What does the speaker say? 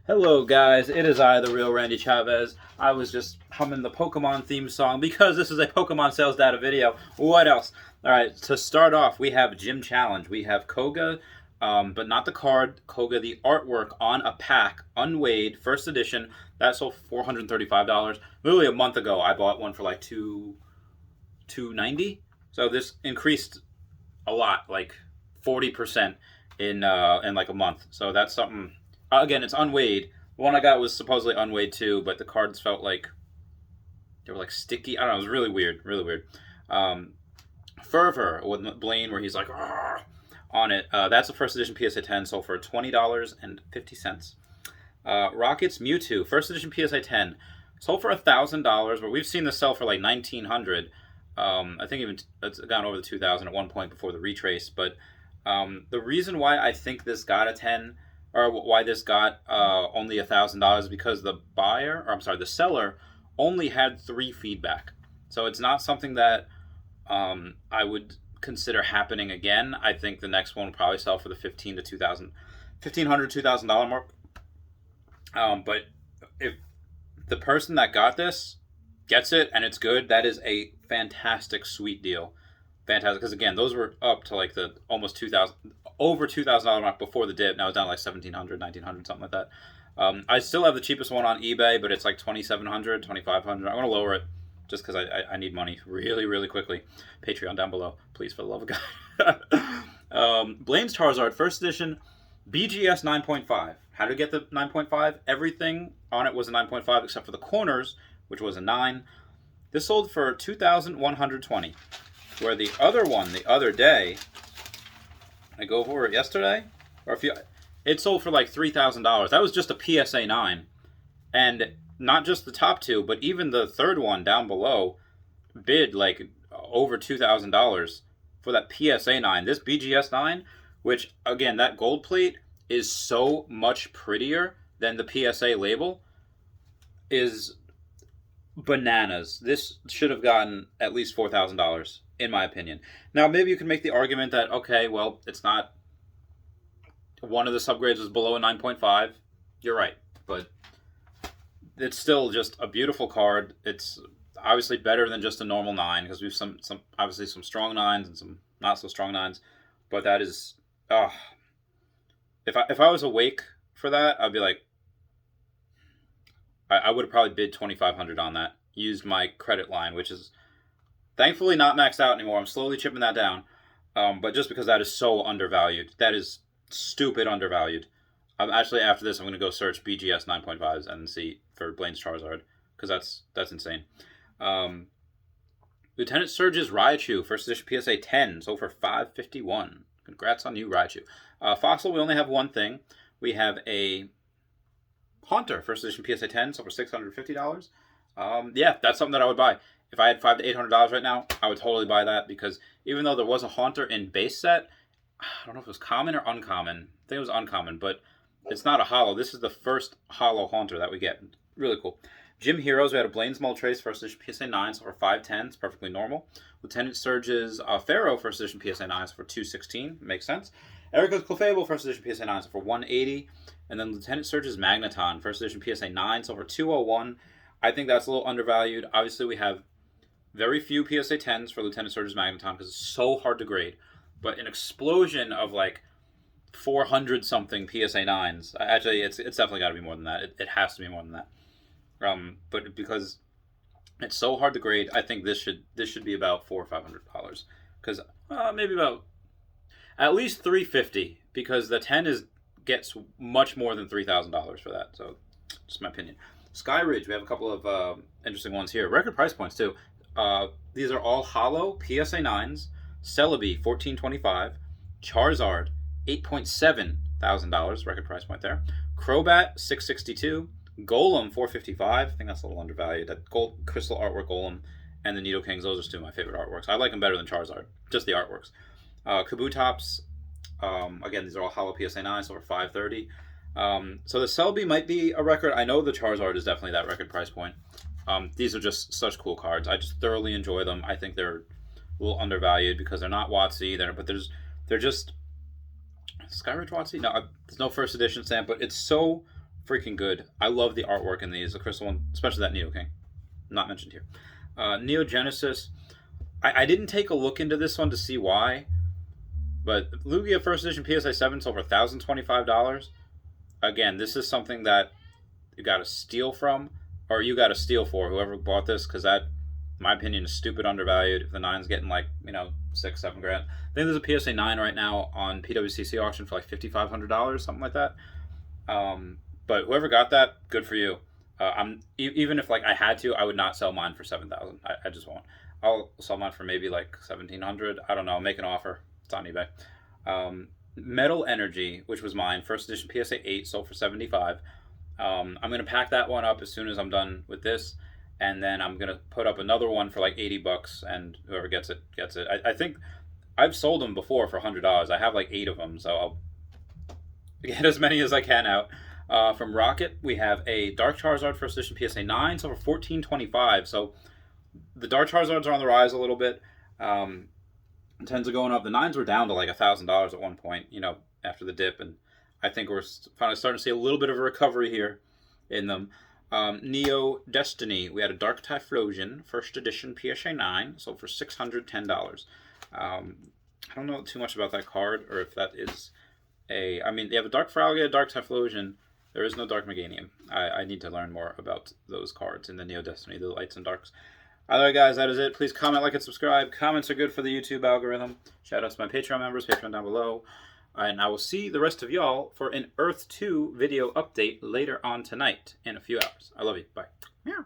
Hello guys, it is I, the real Randy Chavez. I was just humming the Pokemon theme song because this is a Pokemon sales data video. What else? Alright, to start off, we have Gym Challenge. We have Koga, but not the card, Koga the artwork on a pack, unweighed, first edition. That sold $435. Literally a month ago, I bought one for like $290. So this increased a lot, like 40% in like a month. So that's something. Again, it's unweighed. The one I got was supposedly unweighed too, but the cards felt like they were like sticky. I don't know. It was really weird. Really weird. Fervor with Blaine, where he's like on it. That's a first edition PSA 10, sold for $20.50. Rockets Mewtwo, first edition PSA 10, sold for $1,000. But we've seen this sell for like $1,900. I think even it's gone over the $2,000 at one point before the retrace. But the reason why I think this got a 10, or why this got only $1,000, is because the seller only had 3 feedback. So it's not something that I would consider happening again. I think the next one will probably sell for the $1,500 to $2,000 mark. But if the person that got this gets it and it's good, that is a fantastic, sweet deal. Fantastic, because again, those were up to like the almost over $2,000 mark before the dip. Now it's down like $1,700, $1,900, something like that. I still have the cheapest one on eBay, but it's like $2,700, $2,500. I'm going to lower it just because I need money really, really quickly. Patreon down below, please, for the love of God. Blaine's Charizard, first edition, BGS 9.5. How to get the 9.5? Everything on it was a 9.5 except for the corners, which was a 9. This sold for $2,120. Where the other one, the other day, I go over it yesterday, it sold for like $3,000. That was just a PSA 9. And not just the top two, but even the third one down below bid like over $2,000 for that PSA 9. This BGS 9, which, again, that gold plate is so much prettier than the PSA label, is bananas. This should have gotten at least $4,000. In my opinion. Now, maybe you can make the argument that, okay, well, it's not, one of the subgrades was below a 9.5. You're right. But it's still just a beautiful card. It's obviously better than just a normal 9, because we've some obviously some strong 9s and some not so strong 9s. But that is, if I was awake for that, I'd be like, I would have probably bid $2,500 on that. Used my credit line, which is thankfully not maxed out anymore. I'm slowly chipping that down. But just because that is so undervalued. That is stupid undervalued. Actually, after this, I'm going to go search BGS 9.5s and see for Blaine's Charizard, because that's insane. Lieutenant Surge's Raichu, first edition PSA 10, sold for $551. Congrats on you, Raichu. Fossil, we only have one thing. We have a Haunter, first edition PSA 10, sold for $650. Yeah, that's something that I would buy. If I had $500 to $800 right now, I would totally buy that, because even though there was a Haunter in base set, I don't know if it was common or uncommon. I think it was uncommon, but it's not a holo. This is the first holo Haunter that we get. Really cool. Gym Heroes, we had a Blaine's Moltres, first edition PSA 9, so for $510. It's perfectly normal. Lieutenant Surge's Pharaoh, first edition PSA 9, so for $216. Makes sense. Erica's Clefable, first edition PSA 9, so for $180. And then Lieutenant Surge's Magneton, first edition PSA 9, so for $201. I think that's a little undervalued. Obviously, we have very few PSA 10s for Lieutenant Surge's Magneton because it's so hard to grade. But an explosion of like 400-something PSA 9s. Actually, it's definitely got to be more than that. It has to be more than that. But because it's so hard to grade, I think this should be about $400 or $500. Because maybe about at least $350, because the 10 gets much more than $3,000 for that. So, just my opinion. Sky Ridge, we have a couple of interesting ones here. Record price points too. These are all holo PSA 9s. Celebi, $1,425. Charizard, $8,700. Record price point there. Crobat, $662. Golem, $455. I think that's a little undervalued. That gold crystal artwork Golem and the Nidokings, those are two of my favorite artworks. I like them better than Charizard. Just the artworks. Kabutops, again, these are all holo PSA 9s, so for $530. So the Celebi might be a record. I know the Charizard is definitely that record price point. These are just such cool cards. I just thoroughly enjoy them. I think they're a little undervalued because they're not WotC, but they're just Skyridge WotC? No, there's no first edition stamp, but it's so freaking good. I love the artwork in these. The crystal one, especially that Neo King. Not mentioned here. Neo Genesis. I didn't take a look into this one to see why, but Lugia first edition PSA 7 sold for $1,025. Again, this is something that you got to steal from, or you got to steal for whoever bought this, because that, in my opinion, is stupid undervalued. If the 9's getting like, $6-7 grand. I think there's a PSA 9 right now on PWCC auction for like $5,500, something like that. But whoever got that, good for you. Even if like I had to, I would not sell mine for $7,000. I just won't. I'll sell mine for maybe like $1,700. I don't know. Make an offer. It's on eBay. Metal Energy, which was mine, first edition PSA 8, sold for $75. I'm gonna pack that one up as soon as I'm done with this, and then I'm gonna put up another one for like $80, and whoever gets it gets it. I think I've sold them before for $100. I have like 8 of them, so I'll get as many as I can out. From Rocket, we have a Dark Charizard first edition PSA 9, sold for $14.25. So the Dark Charizards are on the rise a little bit. Tens are going up. The 9s were down to like $1,000 at one point, after the dip, and I think we're finally starting to see a little bit of a recovery here in them. Neo Destiny, we had a Dark Typhlosion first edition PSA 9, sold for $610. I don't know too much about that card, or if that is they have a Dark Fralga, a Dark Typhlosion. There is no Dark Meganium. I need to learn more about those cards in the Neo Destiny, the lights and darks. Alright guys, that is it. Please comment, like, and subscribe. Comments are good for the YouTube algorithm. Shout out to my Patreon members, Patreon down below. And I will see the rest of y'all for an Earth 2 video update later on tonight in a few hours. I love you. Bye. Meow.